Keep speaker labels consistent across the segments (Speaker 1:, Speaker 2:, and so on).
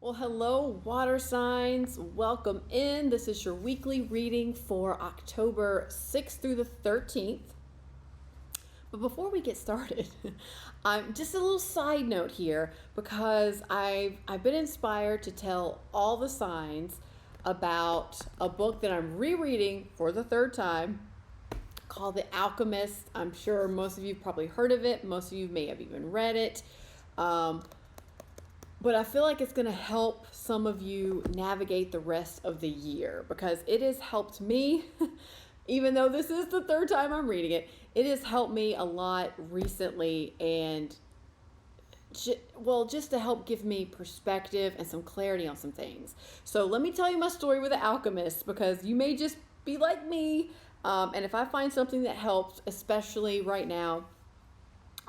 Speaker 1: Well, hello, water signs. Welcome in. This is your weekly reading for October 6th through the 13th. But before we get started, just a little side note here because I've been inspired to tell all the signs about a book that I'm rereading for the third time called The Alchemist. I'm sure most of you have probably heard of it. Most of you may have even read it. But I feel like it's going to help some of you navigate the rest of the year because it has helped me, even though this is the third time I'm reading it. It has helped me a lot recently and just to help give me perspective and some clarity on some things. So let me tell you my story with The Alchemist because you may just be like me. And if I find something that helps, especially right now,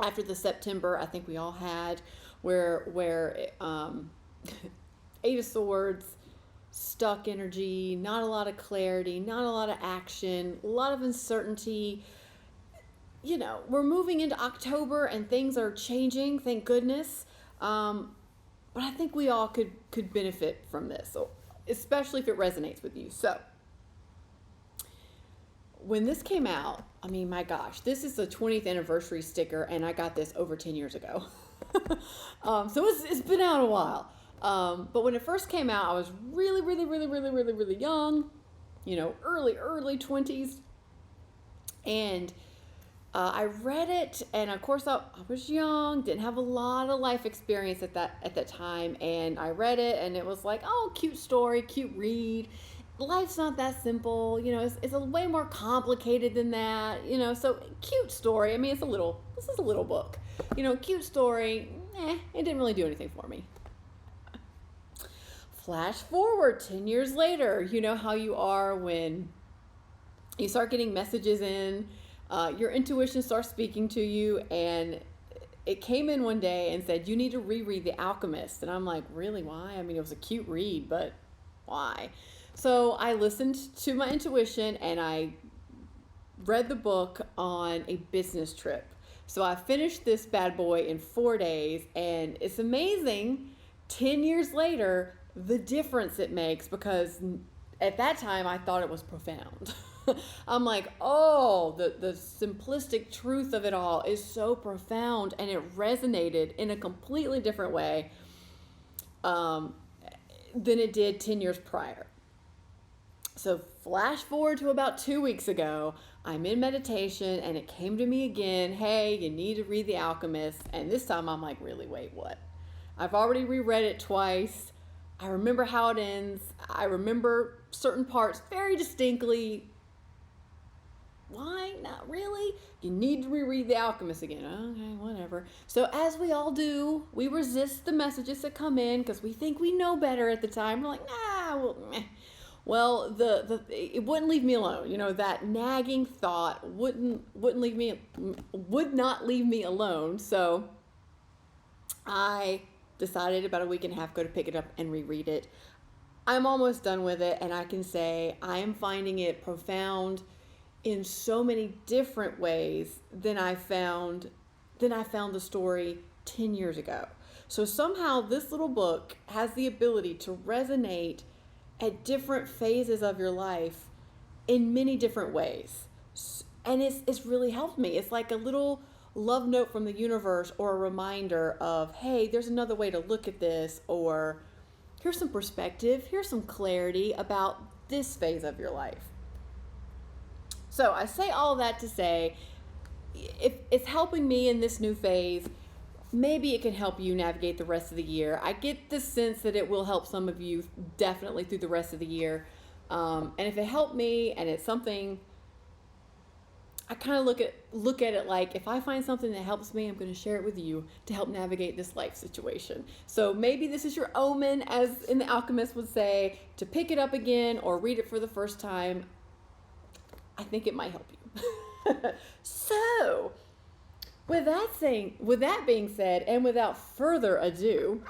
Speaker 1: after the September, I think we all had, where Eight of Swords, stuck energy, not a lot of clarity, not a lot of action, a lot of uncertainty. You know, we're moving into October and things are changing, thank goodness. But I think we all could benefit from this, especially if it resonates with you. So when this came out, I mean, my gosh, this is the 20th anniversary sticker, and I got this over 10 years ago. So it's been out a while. But when it first came out, I was really young, you know, early 20s. And I read it, and of course I was young, didn't have a lot of life experience at that time, and I read it, and it was like, oh, cute story, cute read. Life's not that simple, you know, it's a way more complicated than that, you know, so cute story. I mean, this is a little book, you know, cute story, it didn't really do anything for me. Flash forward 10 years later, you know how you are when you start getting messages in, your intuition starts speaking to you, and it came in one day and said, you need to reread The Alchemist. And I'm like, really, why? I mean, it was a cute read, but why? So I listened to my intuition and I read the book on a business trip. So I finished this bad boy in 4 days, and it's amazing 10 years later the difference it makes, because at that time I thought it was profound. I'm like, oh, the simplistic truth of it all is so profound, and it resonated in a completely different way than it did 10 years prior. So flash forward to about 2 weeks ago, I'm in meditation and it came to me again, hey, you need to read The Alchemist. And this time I'm like, really, wait, what? I've already reread it twice. I remember how it ends. I remember certain parts very distinctly. Why? Not really. You need to reread The Alchemist again. Okay, whatever. So as we all do, we resist the messages that come in because we think we know better at the time. We're like, nah, well, meh. Well, it wouldn't leave me alone. You know, that nagging thought would not leave me alone. So I decided about a week and a half ago to pick it up and reread it. I'm almost done with it, and I can say I am finding it profound in so many different ways than I found the story 10 years ago. So somehow this little book has the ability to resonate at different phases of your life in many different ways. And it's really helped me. It's like a little love note from the universe, or a reminder of, hey, there's another way to look at this, or here's some perspective, here's some clarity about this phase of your life. So I say all that to say, if it's helping me in this new phase, maybe it can help you navigate the rest of the year. I get the sense that it will help some of you definitely through the rest of the year. And if it helped me and it's something, I kind of look at it like, if I find something that helps me, I'm going to share it with you to help navigate this life situation. So maybe this is your omen, as in The Alchemist would say, to pick it up again or read it for the first time. I think it might help you. So, with that being said, and without further ado,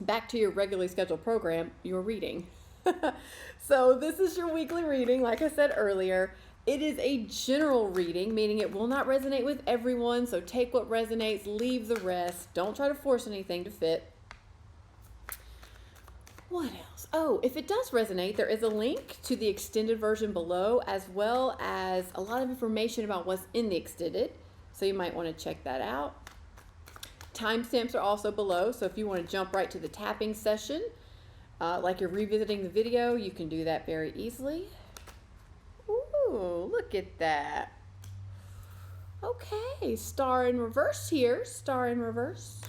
Speaker 1: back to your regularly scheduled program, your reading. So this is your weekly reading, like I said earlier. It is a general reading, meaning it will not resonate with everyone, so take what resonates, leave the rest. Don't try to force anything to fit. What else? Oh, if it does resonate, there is a link to the extended version below, as well as a lot of information about what's in the extended. So you might want to check that out. Timestamps are also below, so if you want to jump right to the tapping session, like you're revisiting the video, you can do that very easily. Ooh, look at that. Okay, star in reverse here, star in reverse.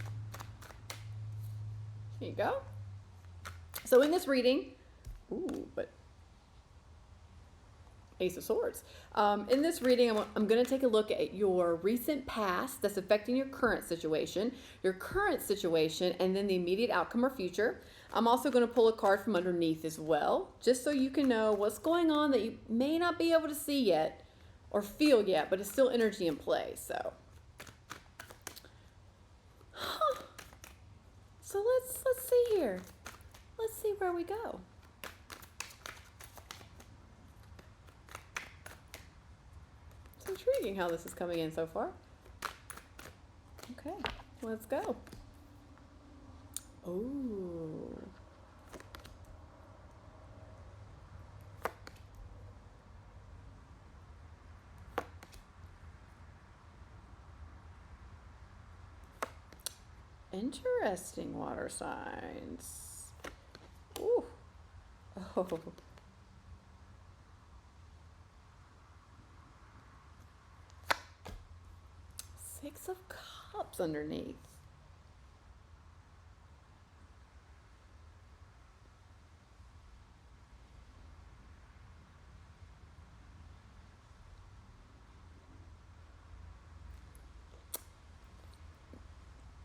Speaker 1: Here you go. So in this reading, Ace of Swords. In this reading, I'm going to take a look at your recent past that's affecting your current situation, and then the immediate outcome or future. I'm also going to pull a card from underneath as well, just so you can know what's going on that you may not be able to see yet or feel yet, but it's still energy in play. So let's see here. Let's see where we go. It's intriguing how this is coming in so far. Okay, let's go. Ooh. Interesting, water signs. Ooh. Oh. Six of Cups underneath.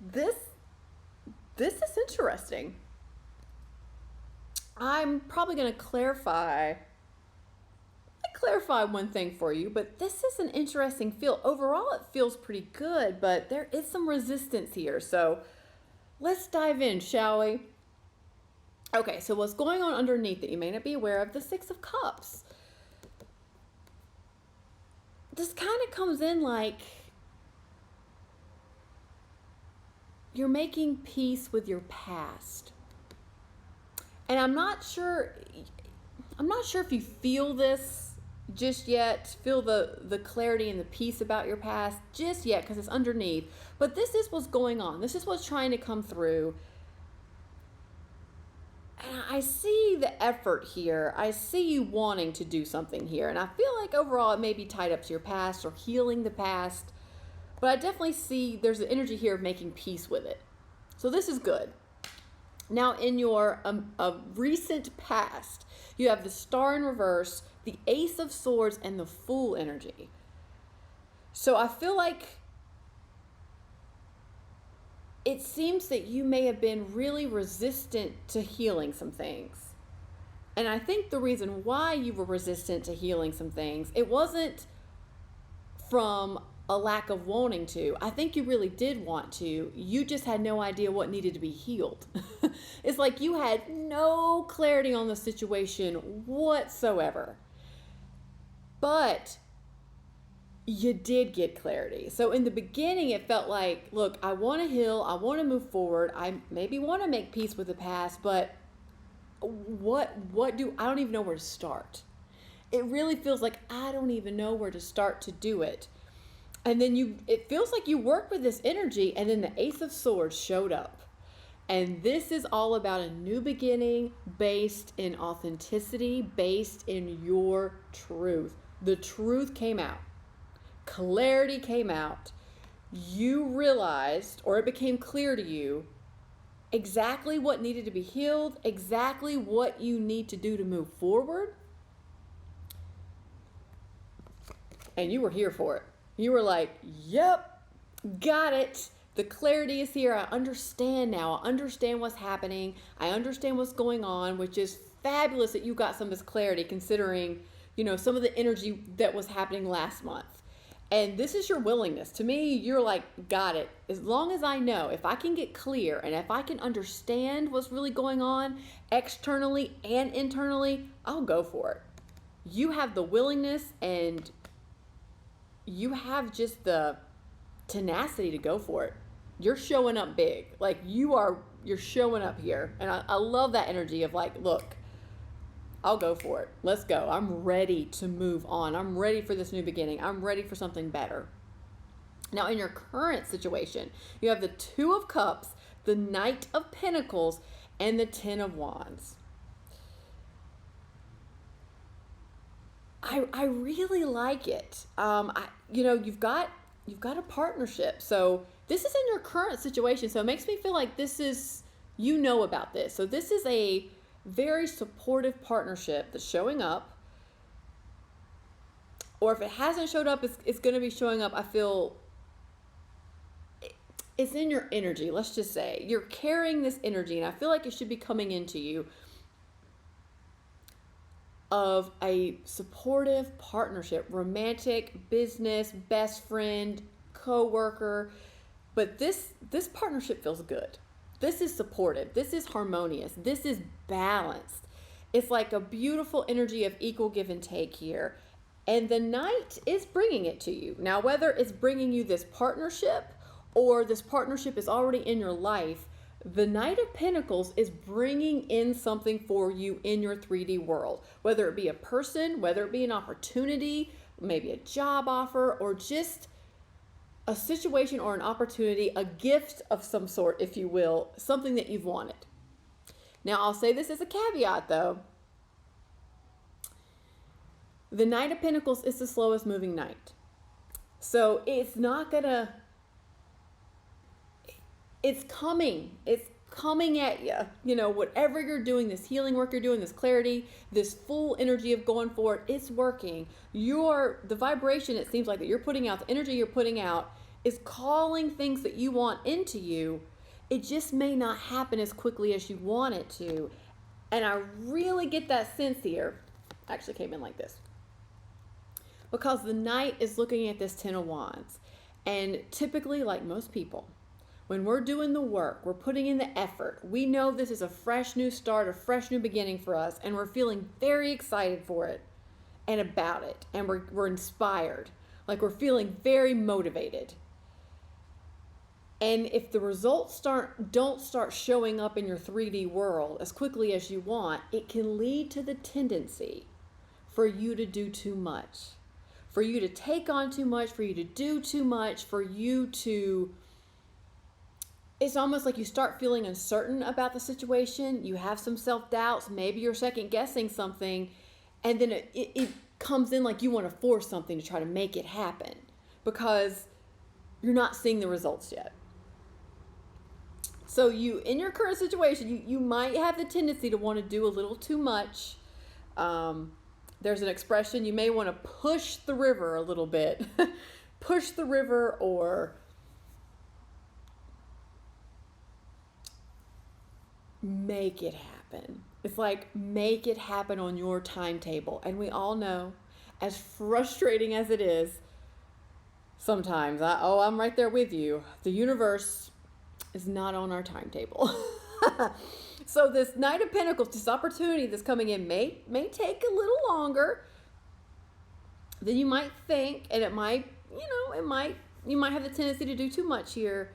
Speaker 1: This is interesting. I'm probably going to clarify one thing for you, but this is an interesting feel. Overall, it feels pretty good, but there is some resistance here. So let's dive in, shall we? Okay, so what's going on underneath that you may not be aware of, the Six of Cups. This kind of comes in like you're making peace with your past. And I'm not sure if you feel this just yet, feel the clarity and the peace about your past just yet, because it's underneath. But this is what's going on. This is what's trying to come through. And I see the effort here. I see you wanting to do something here. And I feel like overall it may be tied up to your past or healing the past. But I definitely see there's an energy here of making peace with it. So this is good. Now in your recent past, you have the Star in reverse, the Ace of Swords, and the Fool energy. So I feel like it seems that you may have been really resistant to healing some things. And I think the reason why you were resistant to healing some things, it wasn't from a lack of wanting to. I think you really did want to. You just had no idea what needed to be healed. It's like you had no clarity on the situation whatsoever. But you did get clarity. So in the beginning, it felt like, look, I want to heal. I want to move forward. I maybe want to make peace with the past, but I don't even know where to start. It really feels like I don't even know where to start to do it. And then it feels like you work with this energy, and then the Ace of Swords showed up. And this is all about a new beginning based in authenticity, based in your truth. The truth came out. Clarity came out. You realized, or it became clear to you, exactly what needed to be healed, exactly what you need to do to move forward. And you were here for it. You were like, yep, got it. The clarity is here. I understand now. I understand what's happening. I understand what's going on, which is fabulous that you got some of this clarity considering, some of the energy that was happening last month. And this is your willingness. To me, you're like, got it. As long as I know, if I can get clear and if I can understand what's really going on externally and internally, I'll go for it. You have the willingness and you have just the tenacity to go for it. You're showing up big. Like you are you're showing up here. And I love that energy of like, look, I'll go for it. Let's go. I'm ready to move on. I'm ready for this new beginning. I'm ready for something better. Now, in your current situation, you have the Two of Cups, the Knight of Pentacles, and the Ten of Wands. I really like it. You've got a partnership. So this is in your current situation. So it makes me feel like this is, about this. So this is a very supportive partnership that's showing up. Or if it hasn't showed up, it's going to be showing up. I feel it's in your energy. Let's just say you're carrying this energy, and I feel like it should be coming into you of a supportive partnership, romantic, business, best friend, co-worker. But this partnership feels good. This is supportive. This is harmonious. This is balanced. It's like a beautiful energy of equal give and take here. And the Knight is bringing it to you. Now, whether it's bringing you this partnership or this partnership is already in your life, the Knight of Pentacles is bringing in something for you in your 3D world, whether it be a person, whether it be an opportunity, maybe a job offer, or just a situation or an opportunity, a gift of some sort, if you will, something that you've wanted. Now, I'll say this as a caveat, though. The Knight of Pentacles is the slowest moving knight. So it's not gonna, it's coming at you. Whatever you're doing, this healing work you're doing, this clarity, this full energy of going for it, it's working. The vibration, it seems like that you're putting out, the energy you're putting out is calling things that you want into you. It just may not happen as quickly as you want it to. And I really get that sense here. I actually came in like this. Because the Knight is looking at this Ten of Wands. And typically, like most people, when we're doing the work, we're putting in the effort, we know this is a fresh new start, a fresh new beginning for us, and we're feeling very excited for it and about it. And we're inspired. Like we're feeling very motivated. And if the results don't start showing up in your 3D world as quickly as you want, it can lead to the tendency for you to do too much, for you to take on too much, for you to do too much, it's almost like you start feeling uncertain about the situation. You have some self-doubts. Maybe you're second guessing something. And then it comes in like you want to force something to try to make it happen because you're not seeing the results yet. So in your current situation, you might have the tendency to want to do a little too much. There's an expression, you may want to push the river a little bit. Push the river or make it happen. It's like make it happen on your timetable. And we all know, as frustrating as it is, sometimes, I'm right there with you. The universe is not on our timetable. So this Knight of Pentacles, this opportunity that's coming in may take a little longer than you might think, and you might have the tendency to do too much here.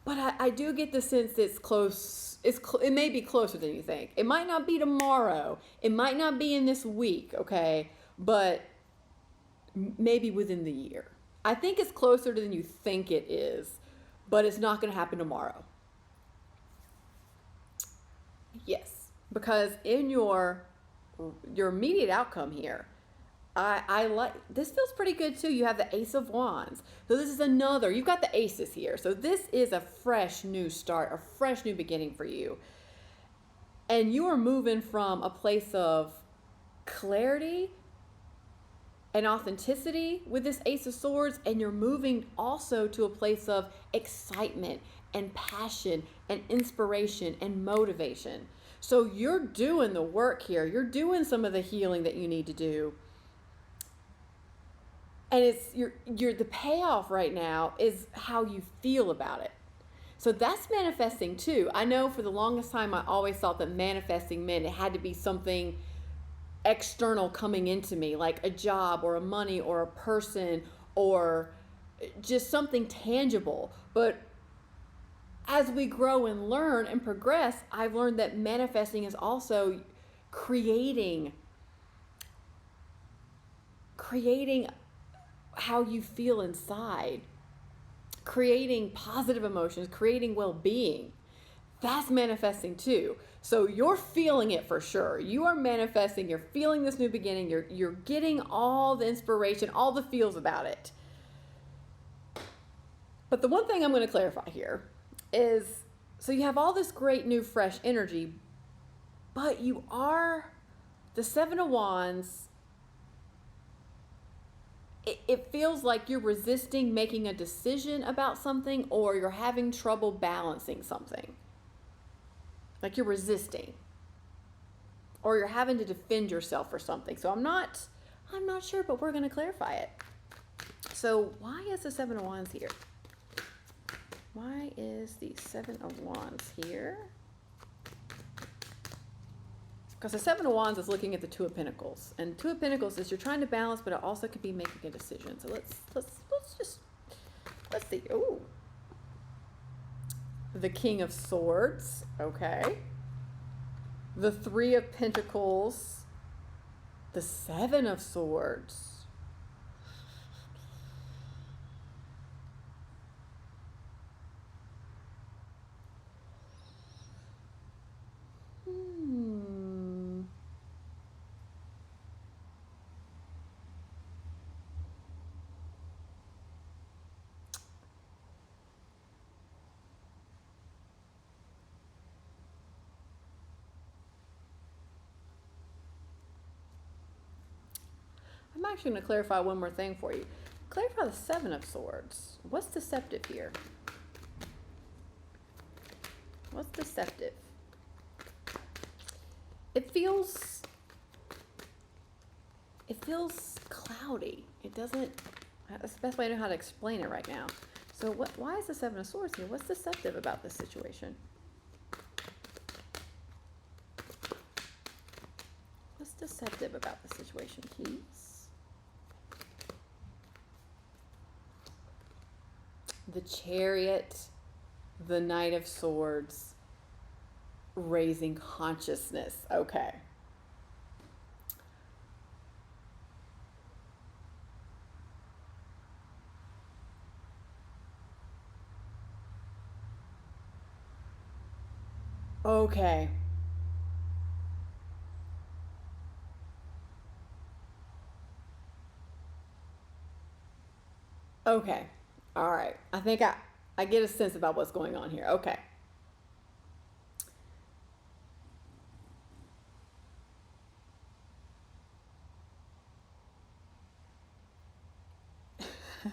Speaker 1: But I do get the sense it's close. It may be closer than you think. It might not be tomorrow. It might not be in this week, okay? But maybe within the year. I think it's closer than you think it is, but it's not going to happen tomorrow. Yes, because in your immediate outcome here, I like, this feels pretty good too. You have the Ace of Wands. So this is you've got the aces here. So this is a fresh new start, a fresh new beginning for you. And you are moving from a place of clarity and authenticity with this Ace of Swords, and you're moving also to a place of excitement and passion and inspiration and motivation. So you're doing the work here. You're doing some of the healing that you need to do. And it's the payoff right now is how you feel about it. So that's manifesting too. I know for the longest time I always thought that manifesting meant it had to be something external coming into me, like a job or a money or a person or just something tangible. But as we grow and learn and progress, I've learned that manifesting is also creating how you feel inside, creating positive emotions, creating well-being. That's manifesting too. So you're feeling it for sure. You are manifesting, you're feeling this new beginning, you're getting all the inspiration, all the feels about it. But the one thing I'm going to clarify here is, so you have all this great new fresh energy, but you are the Seven of Wands. It feels like you're resisting making a decision about something, or you're having trouble balancing something. Like you're resisting, or you're having to defend yourself for something. So I'm not sure, but we're going to clarify it. So why is the Seven of Wands here? Why is the Seven of Wands here? Because the Seven of Wands is looking at the Two of Pentacles, and Two of Pentacles is you're trying to balance, but it also could be making a decision. So let's see. Ooh, the King of Swords. Okay. The Three of Pentacles. The Seven of Swords. I'm actually going to clarify one more thing for you. Clarify the Seven of Swords. What's deceptive here? What's deceptive? It feels cloudy. It doesn't, that's the best way I know how to explain it right now. So why is the Seven of Swords here? What's deceptive about this situation? What's deceptive about the situation, Keys? The Chariot, the Knight of Swords, raising consciousness. Okay. Okay. Okay. All right. I think I get a sense about what's going on here. Okay.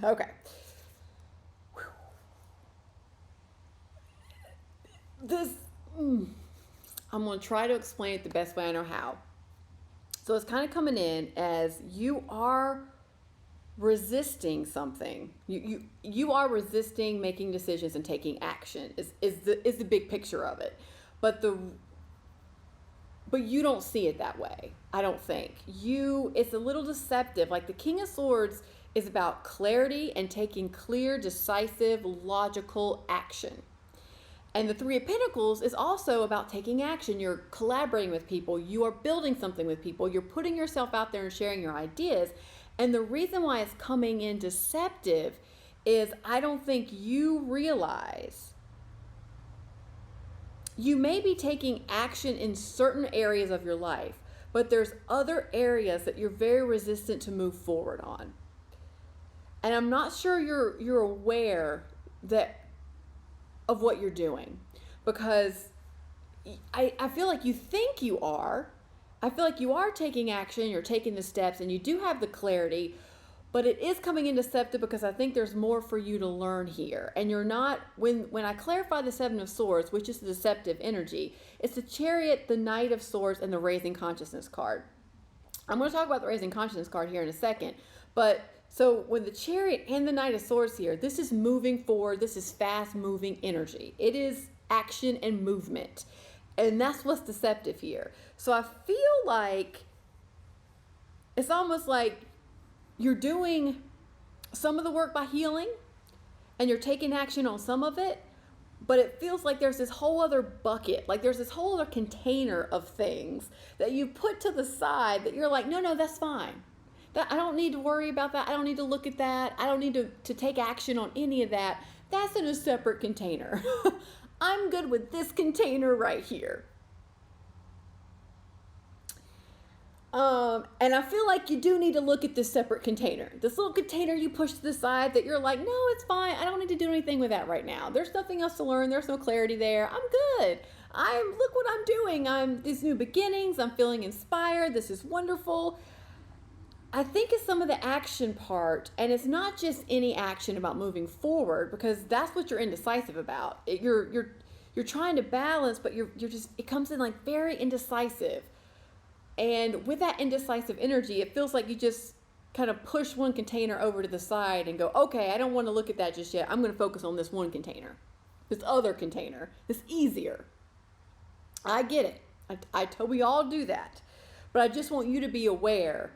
Speaker 1: Okay. I'm going to try to explain it the best way I know how. So it's kind of coming in as you are resisting something. You are resisting making decisions and taking action is the big picture of it. But you don't see it that way. I don't think. It's a little deceptive. Like the King of Swords is about clarity and taking clear, decisive, logical action. And the Three of Pentacles is also about taking action. You're collaborating with people. You are building something with people. You're putting yourself out there and sharing your ideas. And the reason why it's coming in deceptive is I don't think you realize you may be taking action in certain areas of your life, but there's other areas that you're very resistant to move forward on. And I'm not sure you're aware of what you're doing, because I feel like you think you are. I feel like you are taking action, you're taking the steps, and you do have the clarity, but it is coming in deceptive because I think there's more for you to learn here. And you're not, when I clarify the Seven of Swords, which is the deceptive energy, it's the Chariot, the Knight of Swords, and the Raising Consciousness card. I'm going to talk about the Raising Consciousness card here in a second, but so with the Chariot and the Knight of Swords here, this is moving forward, this is fast moving energy. It is action and movement. And that's what's deceptive here. So I feel like it's almost like you're doing some of the work by healing, and you're taking action on some of it, but it feels like there's this whole other bucket, like there's this whole other container of things that you put to the side that you're like, no, that's fine. That I don't need to worry about that. I don't need to look at that. I don't need to take action on any of that. That's in a separate container. I'm good with this container right here. And I feel like you do need to look at this separate container. This little container you push to the side that you're like, no, it's fine. I don't need to do anything with that right now. There's nothing else to learn. There's no clarity there. I'm good. Look what I'm doing. I'm these new beginnings. I'm feeling inspired. This is wonderful. I think it's some of the action part, and it's not just any action about moving forward, because that's what you're indecisive about. You're trying to balance, but you're just, it comes in like very indecisive. And with that indecisive energy, it feels like you just kind of push one container over to the side and go, okay, I don't want to look at that just yet. I'm going to focus on this one container, this other container, this easier. I get it. We all do that. But I just want you to be aware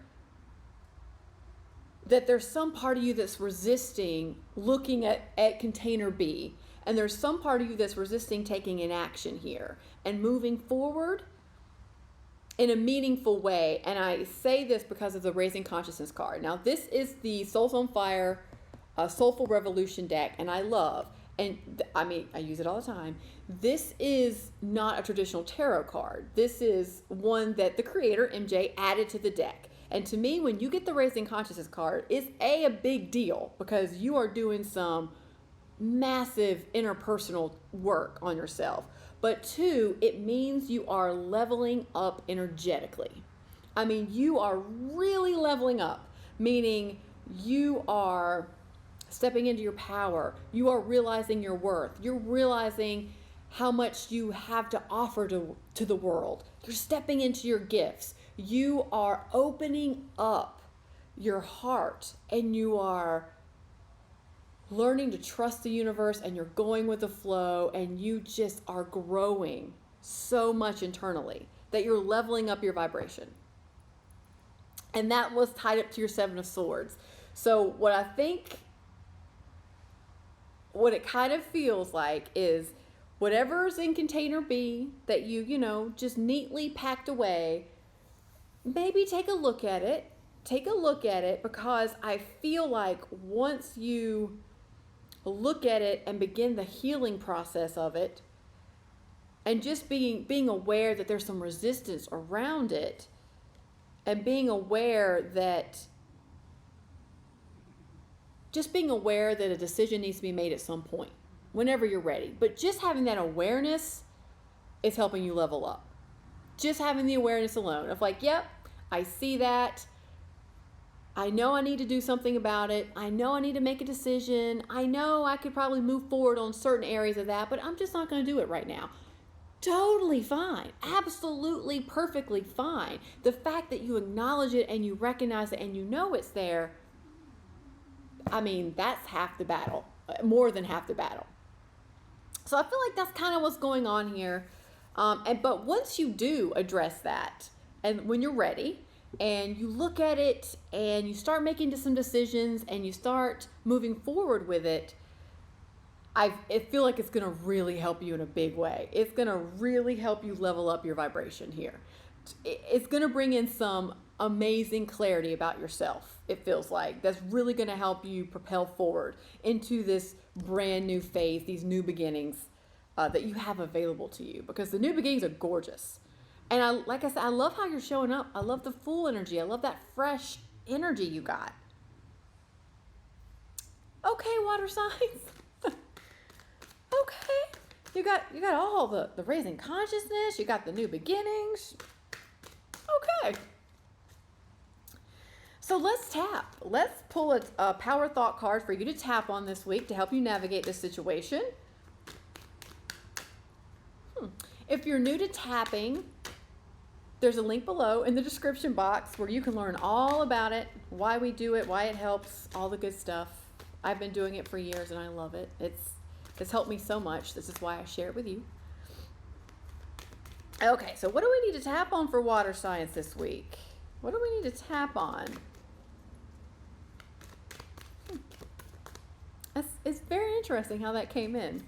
Speaker 1: that there's some part of you that's resisting looking at container B. And there's some part of you that's resisting taking an action here and moving forward in a meaningful way. And I say this because of the Raising Consciousness card. Now, this is the Souls on Fire Soulful Revolution deck, and I love, and I use it all the time. This is not a traditional tarot card. This is one that the creator, MJ, added to the deck. And to me, when you get the Raising Consciousness card, it's a big deal, because you are doing some massive interpersonal work on yourself. But 2, it means you are leveling up energetically. You are really leveling up, meaning you are stepping into your power. You are realizing your worth. You're realizing how much you have to offer to the world. You're stepping into your gifts. You are opening up your heart, and you are learning to trust the universe, and you're going with the flow, and you just are growing so much internally that you're leveling up your vibration. And that was tied up to your 7 of Swords. So what it kind of feels like is whatever's in container B that you just neatly packed away, maybe take a look at it, because I feel like once you look at it and begin the healing process of it, and just being aware that there's some resistance around it, and being aware that a decision needs to be made at some point, whenever you're ready. But just having that awareness is helping you level up. Just having the awareness alone of like, yep, I see that. I know I need to do something about it. I know I need to make a decision. I know I could probably move forward on certain areas of that, but I'm just not going to do it right now. Totally fine. Absolutely, perfectly fine. The fact that you acknowledge it and you recognize it and you know it's there, that's half the battle, more than half the battle. So I feel like that's kind of what's going on here. But once you do address that, and when you're ready, and you look at it and you start making some decisions and you start moving forward with it, I feel like it's going to really help you in a big way. It's going to really help you level up your vibration here. It's going to bring in some amazing clarity about yourself, it feels like. That's really going to help you propel forward into this brand new phase, these new beginnings that you have available to you, because the new beginnings are gorgeous. And like I said, I love how you're showing up. I love the full energy. I love that fresh energy you got. Okay, water signs. Okay. You got all the raising consciousness. You got the new beginnings. Okay. So let's tap. Let's pull a power thought card for you to tap on this week to help you navigate this situation. If you're new to tapping, there's a link below in the description box where you can learn all about it, why we do it, why it helps, all the good stuff. I've been doing it for years and I love it. It's helped me so much. This is why I share it with you. Okay, so what do we need to tap on for water signs this week? What do we need to tap on? interesting how that came in.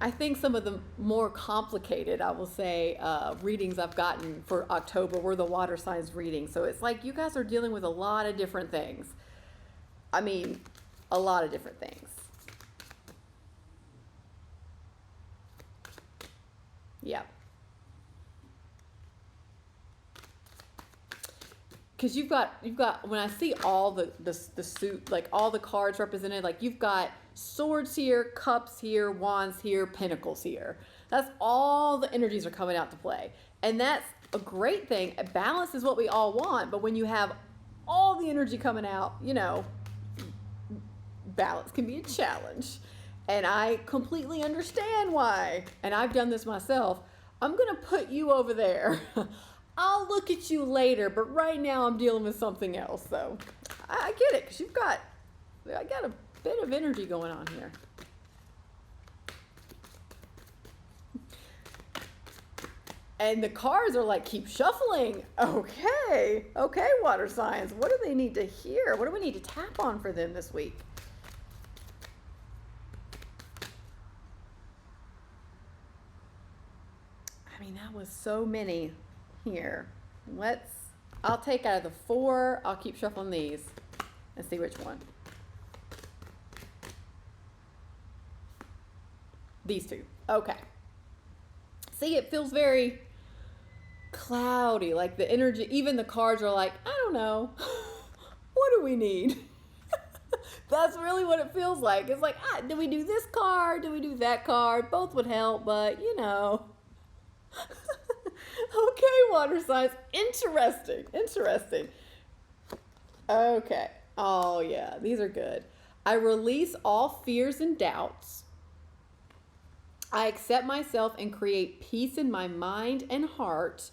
Speaker 1: I think some of the more complicated, I will say, readings I've gotten for October were the water signs reading. So it's like you guys are dealing with a lot of different things. I mean, a lot of different things. Yeah. Because you've got when I see all the suit, like all the cards represented, like you've got swords here, cups here, wands here, pentacles here. That's all the energies are coming out to play. And that's a great thing. A balance is what we all want, but when you have all the energy coming out, you know, balance can be a challenge. And I completely understand why. And I've done this myself. I'm going to put you over there. I'll look at you later, but right now I'm dealing with something else. So I get it, because I got a bit of energy going on here. And the cards are like, keep shuffling. Okay, water signs. What do they need to hear? What do we need to tap on for them this week? I mean, that was so many here. I'll take out of the 4, I'll keep shuffling these and see which one. These 2. Okay. See, it feels very cloudy, like the energy, even the cards are like, I don't know. What do we need? That's really what it feels like. It's like, do we do this card? Do we do that card? Both would help, but you know. Okay, water signs. Interesting. Okay. Oh, yeah. These are good. I release all fears and doubts. I accept myself and create peace in my mind and heart.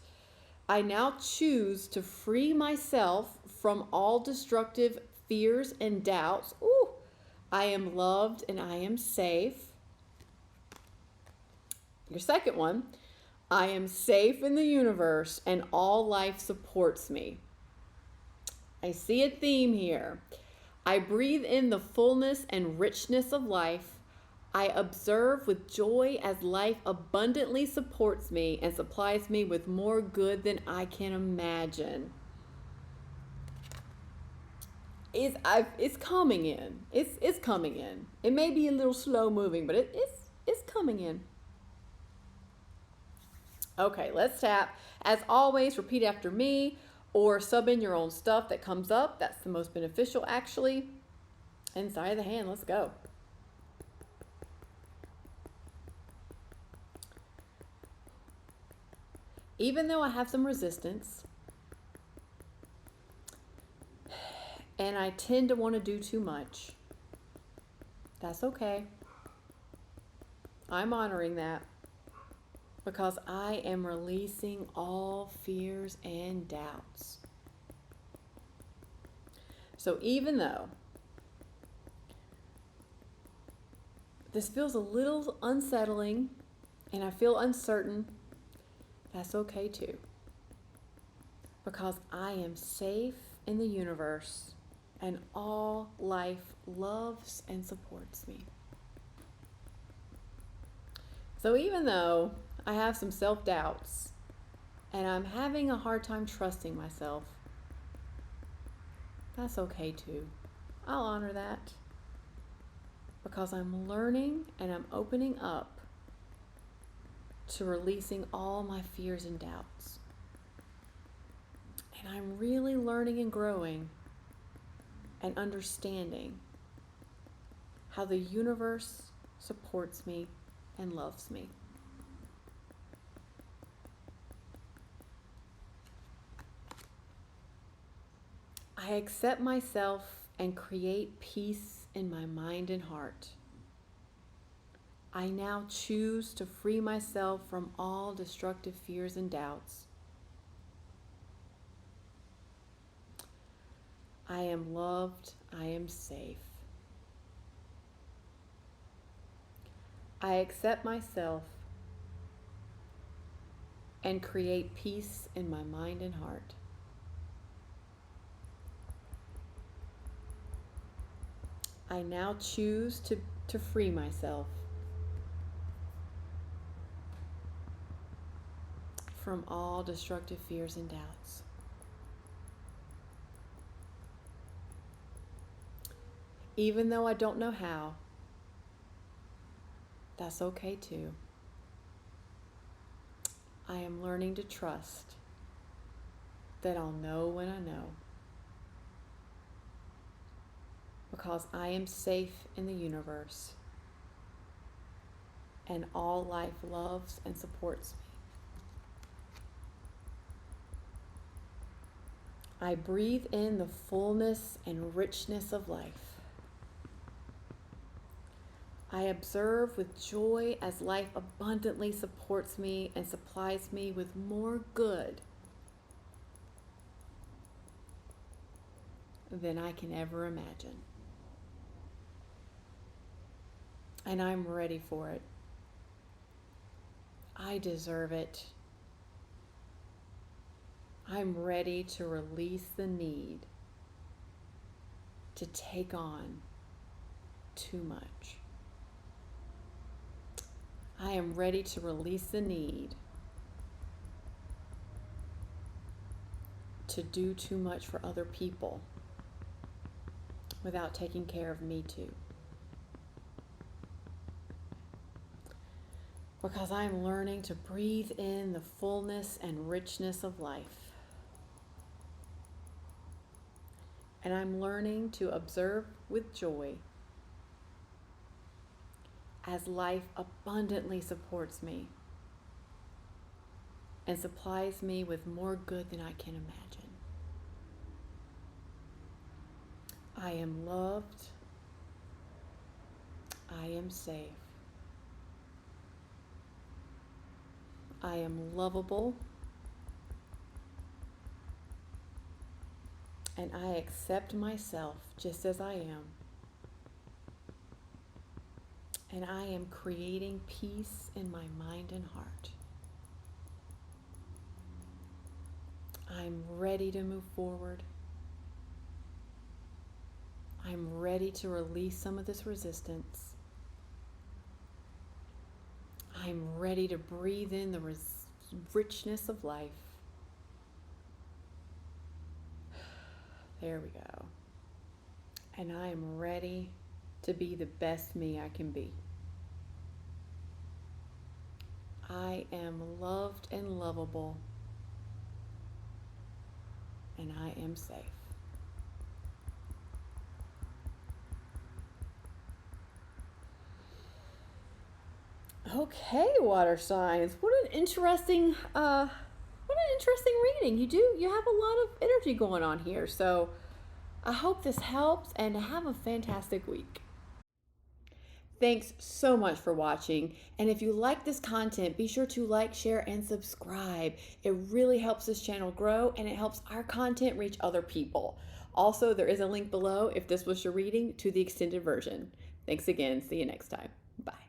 Speaker 1: I now choose to free myself from all destructive fears and doubts. Ooh. I am loved and I am safe. Your second one. I am safe in the universe and all life supports me. I see a theme here. I breathe in the fullness and richness of life. I observe with joy as life abundantly supports me and supplies me with more good than I can imagine. It's coming in. It's coming in. It may be a little slow moving, but it's coming in. Okay, let's tap. As always, repeat after me or sub in your own stuff that comes up. That's the most beneficial, actually. Inside of the hand, let's go. Even though I have some resistance, and I tend to want to do too much, that's okay. I'm honoring that. Because I am releasing all fears and doubts. So even though this feels a little unsettling and I feel uncertain, that's okay too. Because I am safe in the universe and all life loves and supports me. So even though I have some self-doubts and I'm having a hard time trusting myself, that's okay too. I'll honor that because I'm learning and I'm opening up to releasing all my fears and doubts. And I'm really learning and growing and understanding how the universe supports me and loves me. I accept myself and create peace in my mind and heart. I now choose to free myself from all destructive fears and doubts. I am loved. I am safe. I accept myself and create peace in my mind and heart. I now choose to free myself from all destructive fears and doubts. Even though I don't know how, that's okay too. I am learning to trust that I'll know when I know, because I am safe in the universe and all life loves and supports me. I breathe in the fullness and richness of life. I observe with joy as life abundantly supports me and supplies me with more good than I can ever imagine. And I'm ready for it. I deserve it. I'm ready to release the need to take on too much. I am ready to release the need to do too much for other people without taking care of me too. Because I am learning to breathe in the fullness and richness of life. And I'm learning to observe with joy as life abundantly supports me and supplies me with more good than I can imagine. I am loved. I am safe. I am lovable. And I accept myself just as I am. And I am creating peace in my mind and heart. I'm ready to move forward. I'm ready to release some of this resistance. I'm ready to breathe in the richness of life. There we go. And I am ready to be the best me I can be. I am loved and lovable. And I am safe. Okay, water signs. What an interesting reading. You have a lot of energy going on here. So I hope this helps and have a fantastic week. Thanks so much for watching. And if you like this content, be sure to like, share, and subscribe. It really helps this channel grow and it helps our content reach other people. Also, there is a link below if this was your reading to the extended version. Thanks again. See you next time. Bye.